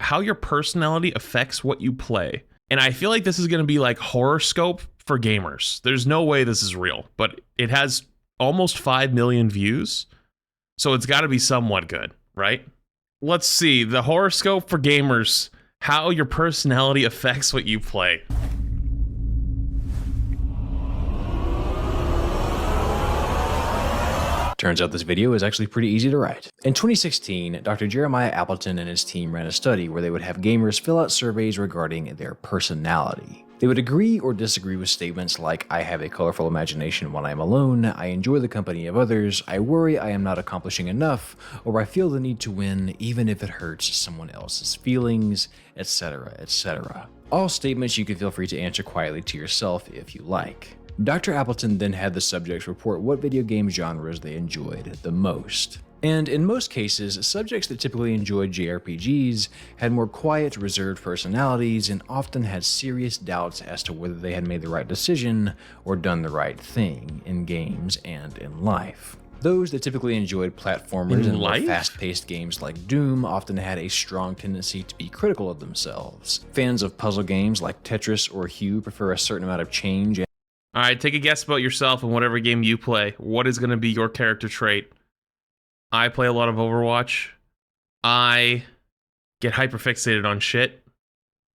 how your personality affects what you play. And I feel like this is going to be like horoscope for gamers. There's no way this is real, but it has almost 5 million views. So it's got to be somewhat good, right? Let's see. The horoscope for gamers, how your personality affects what you play. Turns out this video is actually pretty easy to write. In 2016, Dr. Jeremiah Appleton and his team ran a study where they would have gamers fill out surveys regarding their personality. They would agree or disagree with statements like, I have a colorful imagination when I am alone, I enjoy the company of others, I worry I am not accomplishing enough, or I feel the need to win even if it hurts someone else's feelings, etc., etc. All statements you can feel free to answer quietly to yourself if you like. Dr. Appleton then had the subjects report what video game genres they enjoyed the most. And in most cases, subjects that typically enjoyed JRPGs had more quiet, reserved personalities and often had serious doubts as to whether they had made the right decision or done the right thing in games and in life. Those that typically enjoyed platformers and more fast-paced games like Doom often had a strong tendency to be critical of themselves. Fans of puzzle games like Tetris or Hue prefer a certain amount of change. All right, take a guess about yourself in whatever game you play. What is going to be your character trait? I play a lot of Overwatch. I get hyperfixated on shit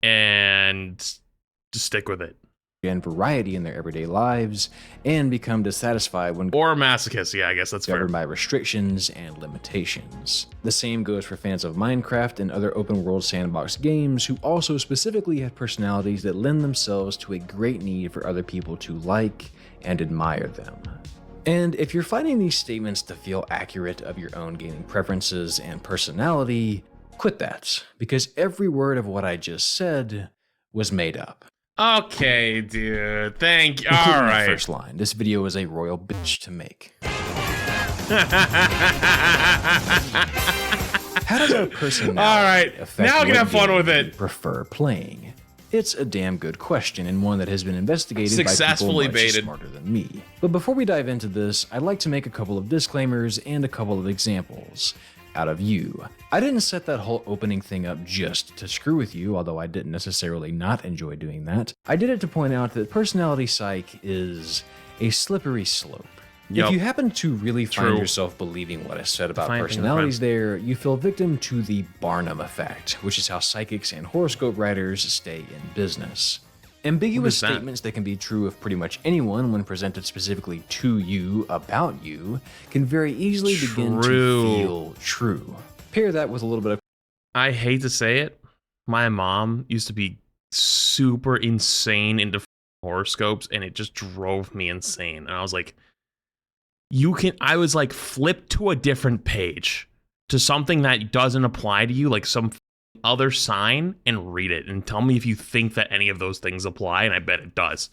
and just stick with it. And variety in their everyday lives, and become dissatisfied when or a masochist. Yeah, I guess that's governed fair. by restrictions and limitations. The same goes for fans of Minecraft and other open world sandbox games who also specifically have personalities that lend themselves to a great need for other people to like and admire them. And if you're finding these statements to feel accurate of your own gaming preferences and personality, quit that, because every word of what I just said was made up. Okay, dude. Thank you. Including All the right. first line. This video is a royal bitch to make. How does our personality All right. affect Now I can what have fun game with you it. prefer playing? It's a damn good question, and one that has been investigated Successfully by people much baited. smarter than me. But before we dive into this, I'd like to make a couple of disclaimers and a couple of examples out of you. I didn't set that whole opening thing up just to screw with you, although I didn't necessarily not enjoy doing that. I did it to point out that personality psych is a slippery slope. Yup. If you happen to really find True. yourself believing what I said about Define personalities there, you feel victim to the Barnum effect, which is how psychics and horoscope writers stay in business. Ambiguous that? statements that can be true of pretty much anyone when presented specifically to you about you can very easily begin to feel true. Pair that with a little bit of I hate to say it. My mom used to be super insane into horoscopes, and it just drove me insane. And I was like, I was like, flip to a different page to something that doesn't apply to you, like some other sign, and read it and tell me if you think that any of those things apply, and I bet it does.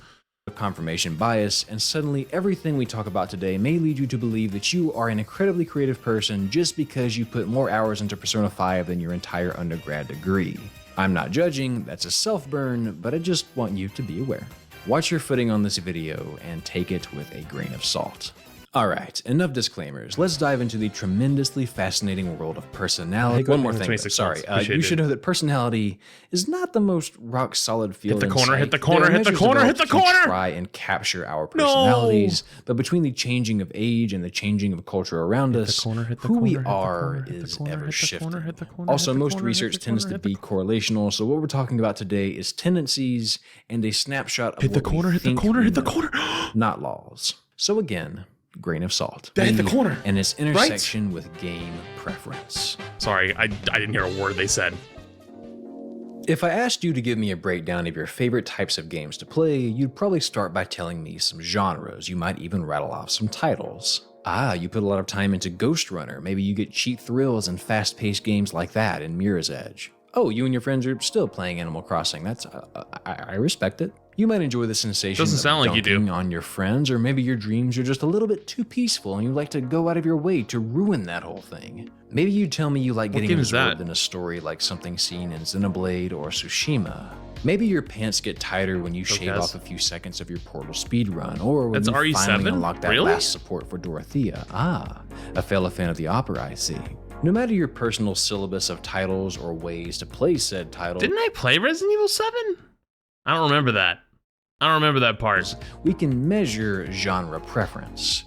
confirmation bias, and suddenly everything we talk about today may lead you to believe that you are an incredibly creative person just because you put more hours into Persona 5 than your entire undergrad degree. I'm not judging, that's a self-burn, but I just want you to be aware. Watch your footing on this video and take it with a grain of salt. Alright, enough disclaimers. Let's dive into the tremendously fascinating world of personality. One more thing, sorry. You should know that personality is not the most rock-solid field. Hit the corner, in hit the sight. corner, There are hit the measures corner, hit the developed to corner! try and capture our personalities, but between the changing of age and the changing of culture around us, who we are is ever shifting. Also, most research tends to be correlational, so what we're talking about today is tendencies and a snapshot of what we think we know, not laws. So again, grain of salt. Hit the corner. And its intersection with game preference. Sorry, I didn't hear a word they said. If I asked you to give me a breakdown of your favorite types of games to play, you'd probably start by telling me some genres. You might even rattle off some titles. You put a lot of time into Ghost Runner. Maybe you get cheap thrills and fast-paced games like that in Mirror's Edge. Oh, you and your friends are still playing Animal Crossing. That's I respect it. You might enjoy the sensation Doesn't of sound like you do. dunking on your friends, or maybe your dreams are just a little bit too peaceful and you like to go out of your way to ruin that whole thing. Maybe you tell me you like getting game is that? absorbed in a story like something seen in Xenoblade or Tsushima. Maybe your pants get tighter when you shave off a few seconds of your Portal speedrun, or when That's you RE7? finally unlock that Really? last support for Dorothea. A fellow fan of the opera, I see. No matter your personal syllabus of titles or ways to play said title, Didn't I play Resident Evil 7? I don't remember that. I don't remember that part. we can measure genre preference.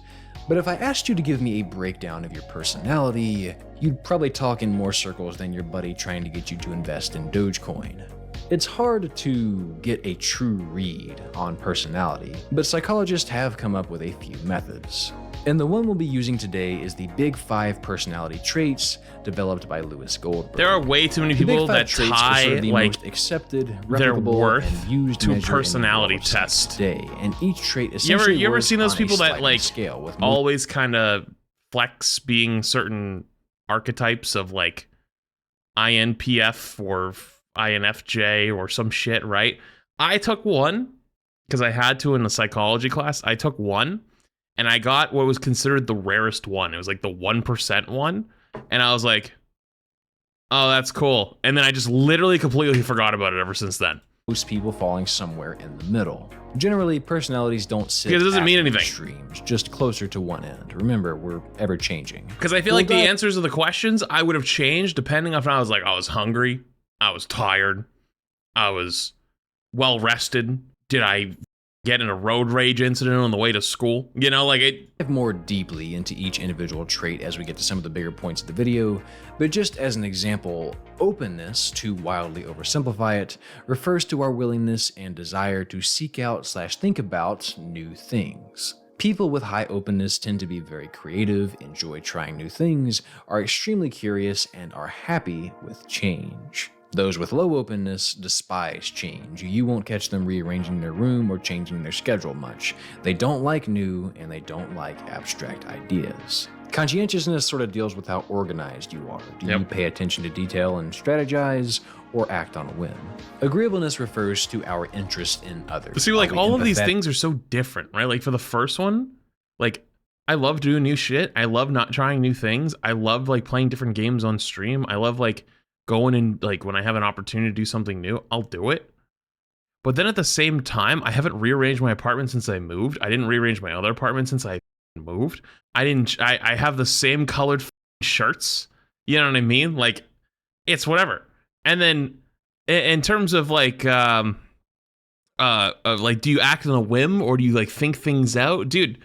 But if I asked you to give me a breakdown of your personality, you'd probably talk in more circles than your buddy trying to get you to invest in Dogecoin. It's hard to get a true read on personality, but psychologists have come up with a few methods. And the one we'll be using today is the Big 5 personality traits developed by Lewis Goldberg. There are way too many The Big people 5 that traits are tie sort of the like most accepted, their replicable, worth and used to a measure in the personality world of science test. today, and each trait you essentially ever works seen those on a people that sliding like scale with always kind of flex being certain archetypes of like INPF or INFJ or some shit, right? I took one because I had to in the psychology class. I took one and I got what was considered the rarest one. It was like the 1% one. And I was like, oh, that's cool. And then I just literally completely forgot about it ever since then. most people falling somewhere in the middle. Generally, personalities don't sit Because it doesn't at mean the anything. extremes, just closer to one end. Remember, we're ever changing. Because I feel Well, like the that- answers to the questions I would have changed depending on if I was like, I was hungry, I was tired, I was well rested, did I get in a road rage incident on the way to school? You know, like it. Dive more deeply into each individual trait as we get to some of the bigger points of the video, but just as an example, openness, to wildly oversimplify it, refers to our willingness and desire to seek out / think about new things. People with high openness tend to be very creative, enjoy trying new things, are extremely curious, and are happy with change. Those with low openness despise change. You won't catch them rearranging their room or changing their schedule much. They don't like new, and they don't like abstract ideas. Conscientiousness sort of deals with how organized you are. Do you pay attention to detail and strategize, or act on a whim? Agreeableness refers to our interest in others. See, like Are we all of these empathetic? things are so different, right? Like for the first one, like I love doing new shit. I love not trying new things. I love like playing different games on stream. I love like going in, like when I have an opportunity to do something new, I'll do it. But then at the same time, I haven't rearranged my apartment since I moved. I didn't rearrange my other apartment since I moved. I have the same colored shirts. You know what I mean? Like it's whatever. And then in terms of like do you act on a whim or do you like think things out? Dude,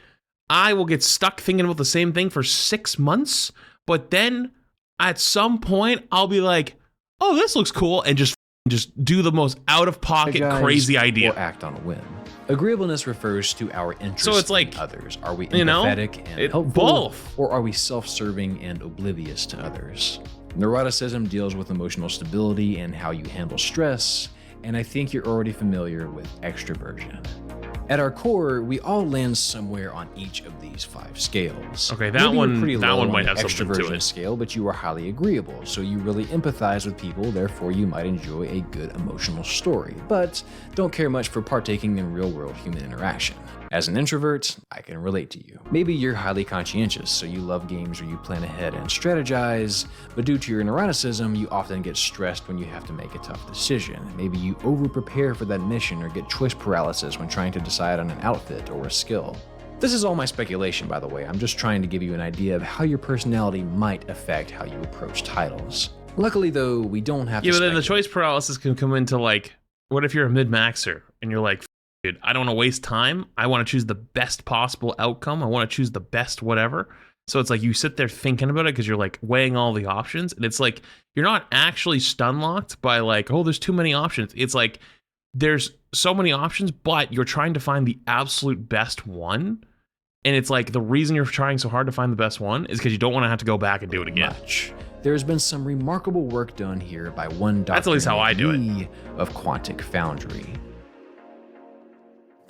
I will get stuck thinking about the same thing for 6 months, but then at some point I'll be like, oh, this looks cool, and just do the most out-of-pocket Strategize crazy idea. Or act on a whim. Agreeableness refers to our interest So it's like, in others. Are we you know, empathetic and helpful, both. or are we self-serving and oblivious to others? Neuroticism deals with emotional stability and how you handle stress, and I think you're already familiar with extroversion. At our core, we all land somewhere on each of these 5 scales. Okay, that Maybe you're one- pretty that low one on might the have something to extroversion it. scale, but you are highly agreeable, so you really empathize with people, therefore you might enjoy a good emotional story, but don't care much for partaking in real-world human interaction. As an introvert, I can relate to you. Maybe you're highly conscientious, so you love games where you plan ahead and strategize, but due to your neuroticism, you often get stressed when you have to make a tough decision. Maybe you over-prepare for that mission or get choice paralysis when trying to decide on an outfit or a skill. This is all my speculation, by the way. I'm just trying to give you an idea of how your personality might affect how you approach titles. Luckily, though, we don't have to Yeah, but then the speculate. choice paralysis can come into like, what if you're a mid-maxer and you're like, dude, I don't want to waste time. I want to choose the best possible outcome. I want to choose the best whatever. So it's like you sit there thinking about it because you're like weighing all the options. And it's like you're not actually stun locked by like, oh, there's too many options. It's like there's so many options, but you're trying to find the absolute best one. And it's like the reason you're trying so hard to find the best one is because you don't want to have to go back and do it again. Much. There's been some remarkable work done here by one Dr. That's at least how I do it. Yi of Quantic Foundry.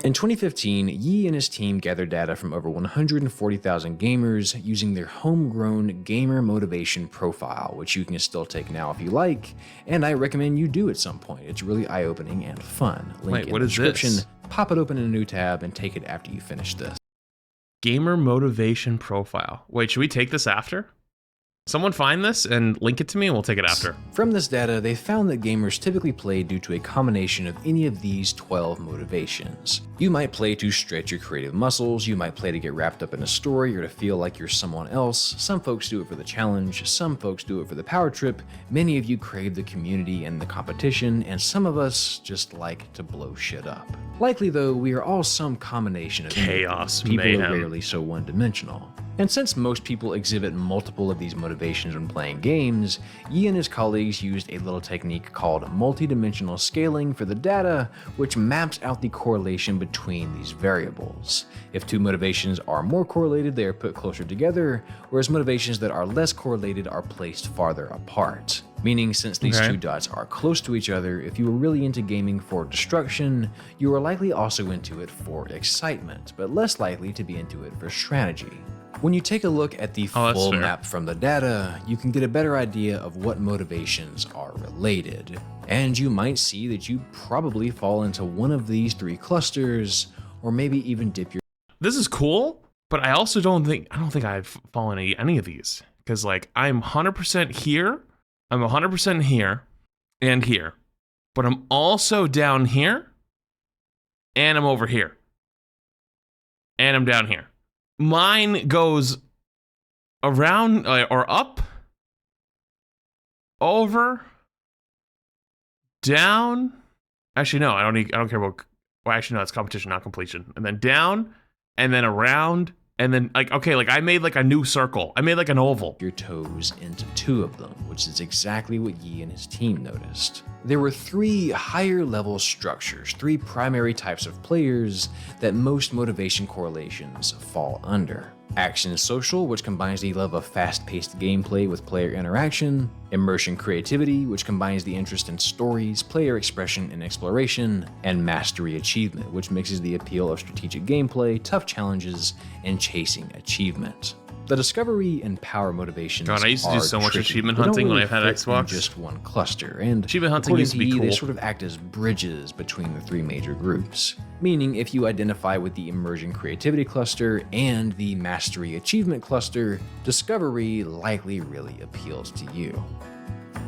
In 2015, Yi and his team gathered data from over 140,000 gamers using their homegrown gamer motivation profile, which you can still take now if you like, and I recommend you do at some point. It's really eye-opening and fun. Link Wait, in what the is description. this? Pop it open in a new tab and take it after you finish this. Gamer motivation profile. Wait, should we take this after? Someone find this and link it to me and we'll take it after. From this data, they found that gamers typically play due to a combination of any of these 12 motivations. You might play to stretch your creative muscles, you might play to get wrapped up in a story or to feel like you're someone else. Some folks do it for the challenge, some folks do it for the power trip, many of you crave the community and the competition, and some of us just like to blow shit up. Likely though, we are all some combination of chaos, people mayhem. are rarely so one-dimensional. And since most people exhibit multiple of these motivations when playing games, Yi and his colleagues used a little technique called multidimensional scaling for the data, which maps out the correlation between these variables. If two motivations are more correlated, they are put closer together, whereas motivations that are less correlated are placed farther apart. Meaning, since these two dots are close to each other, if you were really into gaming for destruction, you are likely also into it for excitement, but less likely to be into it for strategy. When you take a look at the full map from the data, you can get a better idea of what motivations are related. And you might see that you probably fall into one of these three clusters, or maybe even dip your... This is cool, but I also don't think I've fallen into any of these. Because like, I'm 100% here, I'm 100% here, and here. But I'm also down here, and I'm over here. And I'm down here. Mine goes around or up, over, down. Actually, no, I don't care about. Well, actually, no, it's competition, not completion. And then down, and then around, and then like I made like a new circle. I made like an oval. Your toes into two of them, which is exactly what Yi and his team noticed. There were three higher level structures, three primary types of players that most motivation correlations fall under. Action social, which combines the love of fast-paced gameplay with player interaction. Immersion creativity, which combines the interest in stories, player expression, and exploration. And mastery achievement, which mixes the appeal of strategic gameplay, tough challenges, and chasing achievement. The discovery and power motivations God, I used to do so much tricky. achievement They don't hunting when really I've had fit in Xbox. just one cluster, and Achievement hunting according used to be Yi, cool. They sort of act as bridges between the three major groups. Meaning, if you identify with the immersion creativity cluster and the mastery achievement cluster, discovery likely really appeals to you.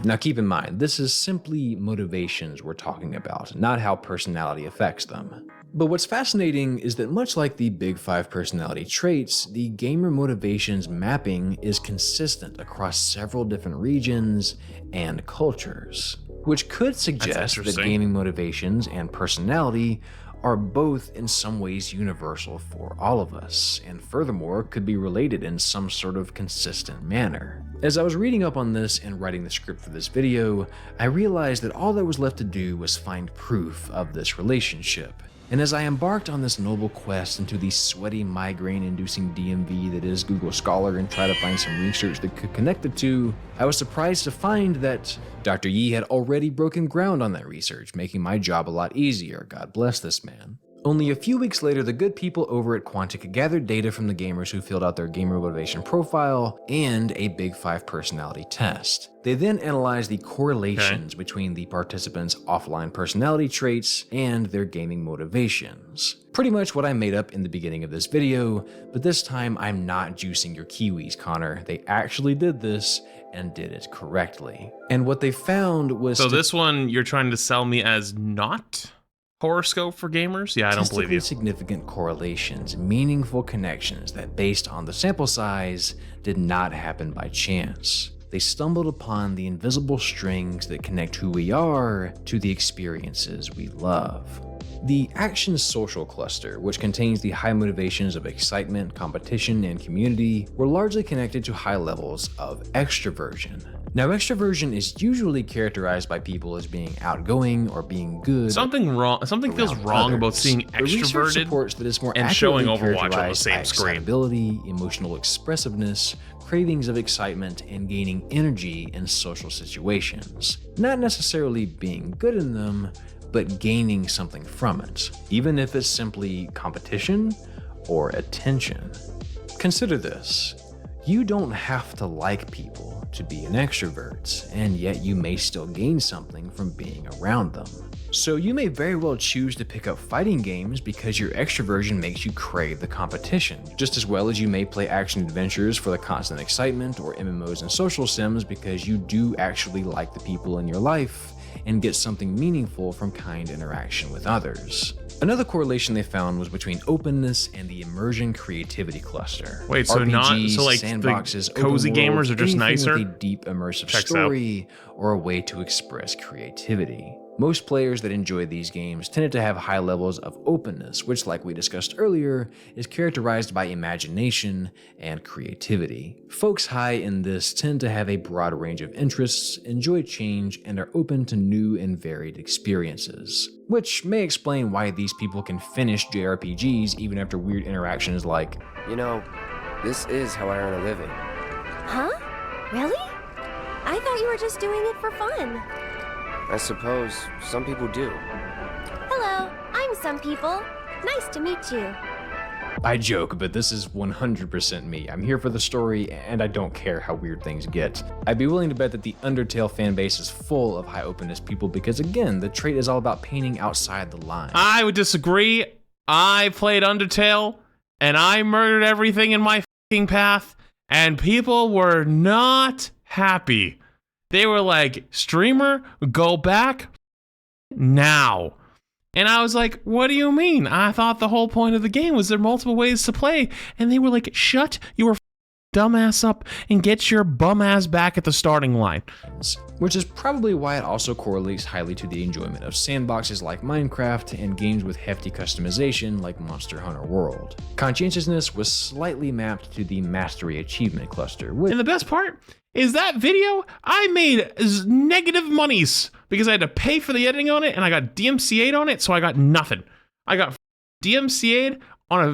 Now keep in mind, this is simply motivations we're talking about, not how personality affects them. But what's fascinating is that much like the Big Five personality traits, the gamer motivations mapping is consistent across several different regions and cultures, which could suggest that gaming motivations and personality are both in some ways universal for all of us, and furthermore could be related in some sort of consistent manner. As I was reading up on this and writing the script for this video, I realized that all that was left to do was find proof of this relationship. And as I embarked on this noble quest into the sweaty migraine-inducing DMV that is Google Scholar and try to find some research that could connect the two, I was surprised to find that Dr. Yi had already broken ground on that research, making my job a lot easier. God bless this man. Only a few weeks later, the good people over at Quantic gathered data from the gamers who filled out their gamer motivation profile and a Big Five personality test. They then analyzed the correlations between the participants' offline personality traits and their gaming motivations. Pretty much what I made up in the beginning of this video, but this time I'm not juicing your kiwis, Connor. They actually did this and did it correctly. And what they found was... So this one you're trying to sell me as not horoscope for gamers? Yeah, I don't believe you. Significant correlations, meaningful connections that, based on the sample size, did not happen by chance. They stumbled upon the invisible strings that connect who we are to the experiences we love. The action social cluster, which contains the high motivations of excitement, competition, and community, were largely connected to high levels of extroversion. Now, extroversion is usually characterized by people as being outgoing or being good. Something feels wrong about seeing extroverted that it's more and showing Overwatch on the characterized same by screen. excitability, emotional expressiveness, cravings of excitement, and gaining energy in social situations. Not necessarily being good in them, but gaining something from it, even if it's simply competition or attention. Consider this. You don't have to like people to be an extrovert, and yet you may still gain something from being around them. So you may very well choose to pick up fighting games because your extroversion makes you crave the competition, just as well as you may play action adventures for the constant excitement, or MMOs and social sims because you do actually like the people in your life and get something meaningful from kind interaction with others. Another correlation they found was between openness and the immersion creativity cluster. Wait, so RPGs, like sandboxes, the cozy open worlds, gamers are just anything nicer? with a deep immersive Checks story or a way to express creativity. Most players that enjoy these games tended to have high levels of openness, which, like we discussed earlier, is characterized by imagination and creativity. Folks high in this tend to have a broad range of interests, enjoy change, and are open to new and varied experiences. Which may explain why these people can finish JRPGs even after weird interactions like, You know, this is how I earn a living. Huh? Really? I thought you were just doing it for fun. I suppose some people do. Hello, I'm some people. Nice to meet you. I joke, but this is 100% me. I'm here for the story, and I don't care how weird things get. I'd be willing to bet that the Undertale fanbase is full of high openness people because, again, the trait is all about painting outside the line. I would disagree. I played Undertale, and I murdered everything in my fucking path, and people were not happy. They were like, streamer, go back now. And I was like, what do you mean? I thought the whole point of the game was there are multiple ways to play. And they were like, shut your dumbass up and get your bum ass back at the starting line. Which is probably why it also correlates highly to the enjoyment of sandboxes like Minecraft and games with hefty customization like Monster Hunter World. Conscientiousness was slightly mapped to the Mastery Achievement cluster, which And the best part is that video, I made negative monies because I had to pay for the editing on it, and I got DMCA'd on it, so I got nothing. I got DMCA'd on a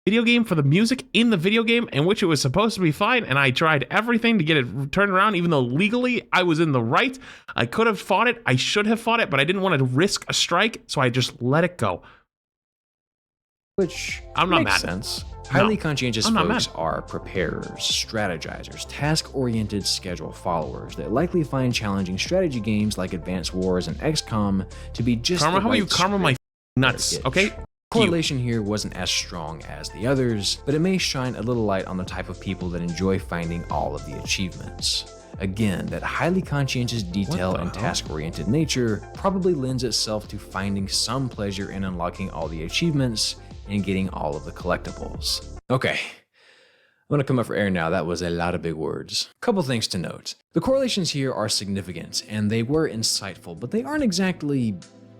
video game for the music in the video game in which it was supposed to be fine, and I tried everything to get it turned around, even though legally I was in the right. I could have fought it, I should have fought it, but I didn't want to risk a strike, so I just let it go. which I'm not makes mad. sense. Highly conscientious I'm not folks mad. are preparers, strategizers, task-oriented schedule followers that likely find challenging strategy games like Advanced Wars and XCOM to be just Karma, the how right about you karma my nuts, itch. okay? Correlation here wasn't as strong as the others, but it may shine a little light on the type of people that enjoy finding all of the achievements. Again, that highly conscientious detail What the and hell? task-oriented nature probably lends itself to finding some pleasure in unlocking all the achievements and getting all of the collectibles. Okay, I'm gonna come up for air now. That was a lot of big words. Couple things to note. The correlations here are significant and they were insightful, but they aren't exactly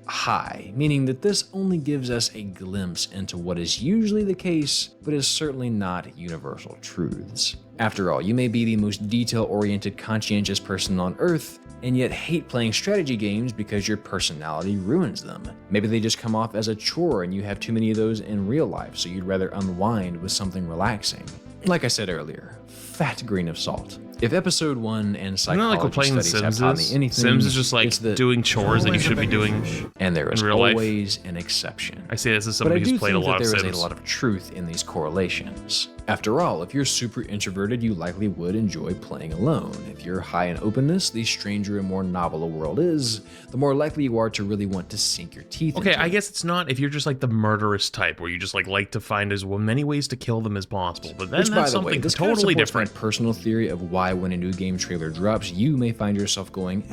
high, meaning that this only gives us a glimpse into what is usually the case, but is certainly not universal truths. After all, you may be the most detail-oriented, conscientious person on Earth, and yet hate playing strategy games because your personality ruins them. Maybe they just come off as a chore and you have too many of those in real life, so you'd rather unwind with something relaxing. Like I said earlier, fat grain of salt. If episode 1 and Isn't that psychology like what playing The studies have Sims taught me is? anything, Sims is just like it's that doing chores that you should be doing. and there is in real life. always an exception. I say this as But I somebody do who's played a think lot that of there Sims. is a lot of truth in these correlations. After all, if you're super introverted, you likely would enjoy playing alone. If you're high in openness, the stranger and more novel a world is, the more likely you are to really want to sink your teeth Okay, into I it. guess it's not if you're just like the murderous type where you just like to find as many ways to kill them as possible. But then Which, by that's the way, something this kind of totally supports different. my personal theory of why when a new game trailer drops, you may find yourself going,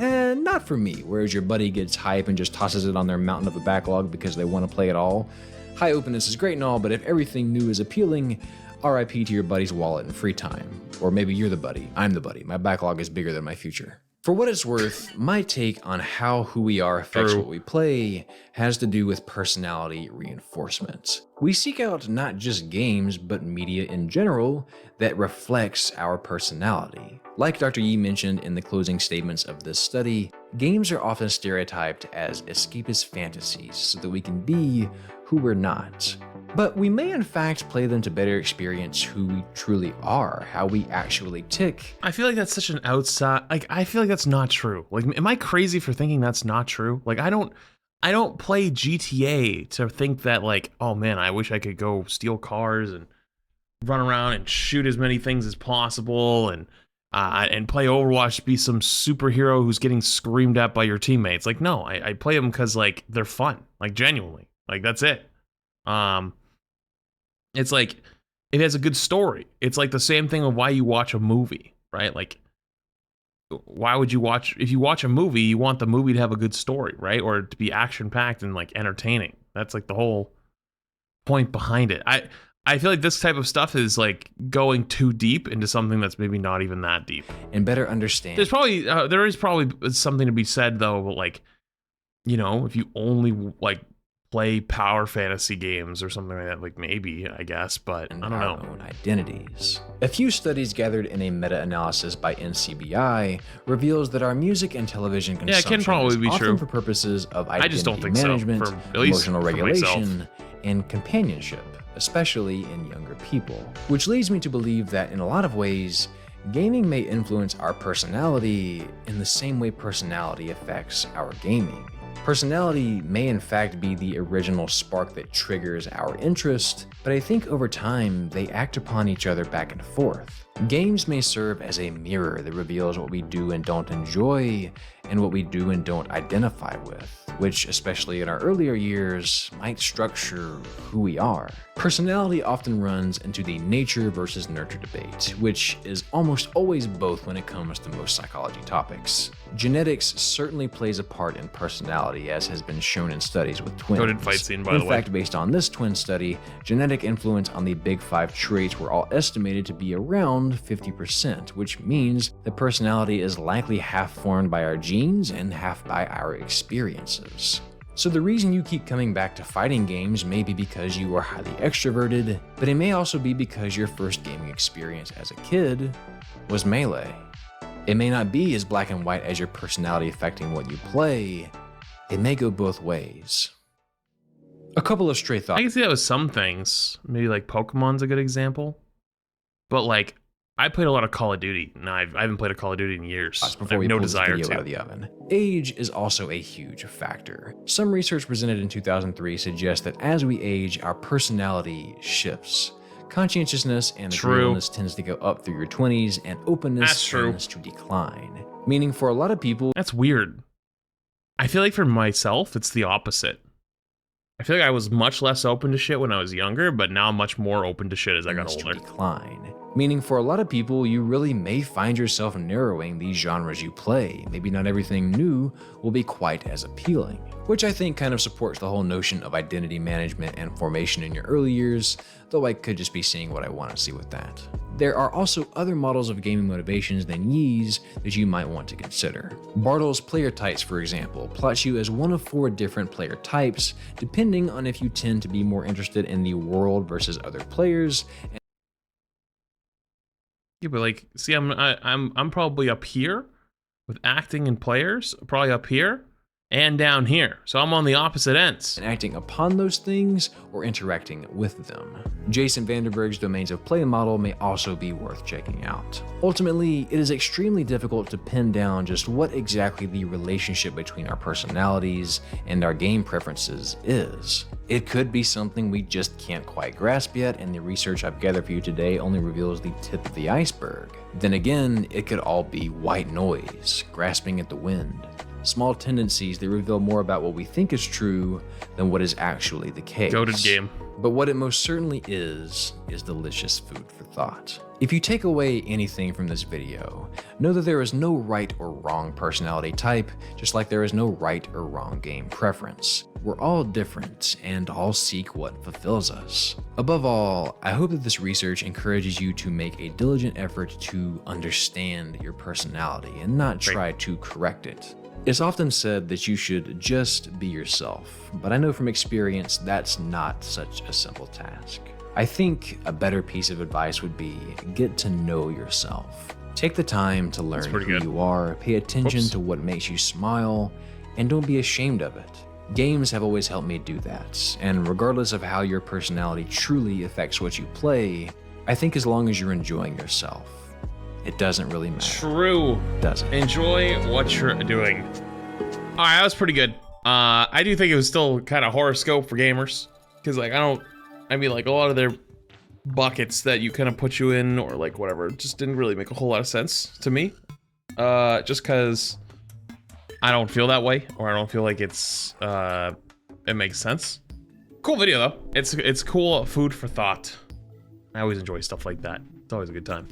not for me, whereas your buddy gets hype and just tosses it on their mountain of a backlog because they want to play it all. High openness is great and all, but if everything new is appealing, RIP to your buddy's wallet and free time. Or maybe you're the buddy, I'm the buddy, my backlog is bigger than my future. For what it's worth, my take on how who we are affects True. what we play has to do with personality reinforcement. We seek out not just games, but media in general that reflects our personality. Like Dr. Yi mentioned in the closing statements of this study, games are often stereotyped as escapist fantasies so that we can be who we're not. But we may in fact play them to better experience who we truly are, how we actually tick. I feel like that's such an outside. Like I feel like that's not true. Like, am I crazy for thinking that's not true? Like I don't play GTA to think that like, oh man, I wish I could go steal cars and run around and shoot as many things as possible. And and play Overwatch, be some superhero who's getting screamed at by your teammates. Like, no, I play them because like they're fun, like genuinely, like that's it. It's like it has a good story. It's like the same thing of why you watch a movie, right? Like, why would you watch, if you watch a movie, you want the movie to have a good story, right? Or to be action packed and like entertaining. That's like the whole point behind it. I feel like this type of stuff is like going too deep into something that's maybe not even that deep. And better understand. There is probably something to be said though, but like, you know, if you only like play power fantasy games or something like that, like maybe, I guess, but I don't know. Our own identities. A few studies gathered in a meta-analysis by NCBI reveals that our music and television consumption it can probably be often true for purposes of identity I just don't think management, so. At least emotional for myself. regulation, and companionship, especially in younger people. Which leads me to believe that in a lot of ways, gaming may influence our personality in the same way personality affects our gaming. Personality may in fact be the original spark that triggers our interest, but I think over time they act upon each other back and forth. Games may serve as a mirror that reveals what we do and don't enjoy, and what we do and don't identify with, which, especially in our earlier years, might structure who we are. Personality often runs into the nature versus nurture debate, which is almost always both when it comes to most psychology topics. Genetics certainly plays a part in personality, as has been shown in studies with twins. Goated fight scene, by the way. In fact, based on this twin study, genetic influence on the big five traits were all estimated to be around 50%, which means that personality is likely half formed by our genes and half by our experiences. So the reason you keep coming back to fighting games may be because you are highly extroverted, but it may also be because your first gaming experience as a kid was Melee. It may not be as black and white as your personality affecting what you play. It may go both ways. A couple of stray thoughts. I can see that with some things. Maybe like Pokemon's a good example. But like, I played a lot of Call of Duty, and I haven't played a Call of Duty in years. Before we pull this video out of the oven. Age is also a huge factor. Some research presented in 2003 suggests that as we age, our personality shifts. Conscientiousness and agreeableness tends to go up through your 20s, and openness tends to decline. Meaning for a lot of people... That's weird. I feel like for myself, it's the opposite. I feel like I was much less open to shit when I was younger, but now I'm much more open to shit as I got older. Decline. Meaning for a lot of people, you really may find yourself narrowing these genres you play. Maybe not everything new will be quite as appealing. Which I think kind of supports the whole notion of identity management and formation in your early years, though I could just be seeing what I want to see with that. There are also other models of gaming motivations than Yee's that you might want to consider. Bartle's player types, for example, plots you as one of 4 different player types, depending on if you tend to be more interested in the world versus other players. Yeah, but like, see, I'm probably up here with acting and players, probably up here and down here. So I'm on the opposite ends. And acting upon those things or interacting with them. Jason Vanderberg's Domains of Play model may also be worth checking out. Ultimately, it is extremely difficult to pin down just what exactly the relationship between our personalities and our game preferences is. It could be something we just can't quite grasp yet, and the research I've gathered for you today only reveals the tip of the iceberg. Then again, it could all be white noise, grasping at the wind. Small tendencies that reveal more about what we think is true than what is actually the case. Goated game. But what it most certainly is delicious food for thought. If you take away anything from this video, know that there is no right or wrong personality type, just like there is no right or wrong game preference. We're all different and all seek what fulfills us. Above all, I hope that this research encourages you to make a diligent effort to understand your personality and not try to correct it. It's often said that you should just be yourself, but I know from experience that's not such a simple task. I think a better piece of advice would be get to know yourself. Take the time to learn who you are, pay attention to what makes you smile, and don't be ashamed of it. Games have always helped me do that, and regardless of how your personality truly affects what you play, I think as long as you're enjoying yourself, it doesn't really matter. True. Does it? Enjoy what you're doing. All right, that was pretty good. I do think it was still kind of horoscope for gamers, because like I mean like a lot of their buckets that you kind of put you in, or like whatever. It just didn't really make a whole lot of sense to me. Just because I don't feel that way, or I don't feel like it's it makes sense. Cool video though. It's cool food for thought. I always enjoy stuff like that. It's always a good time.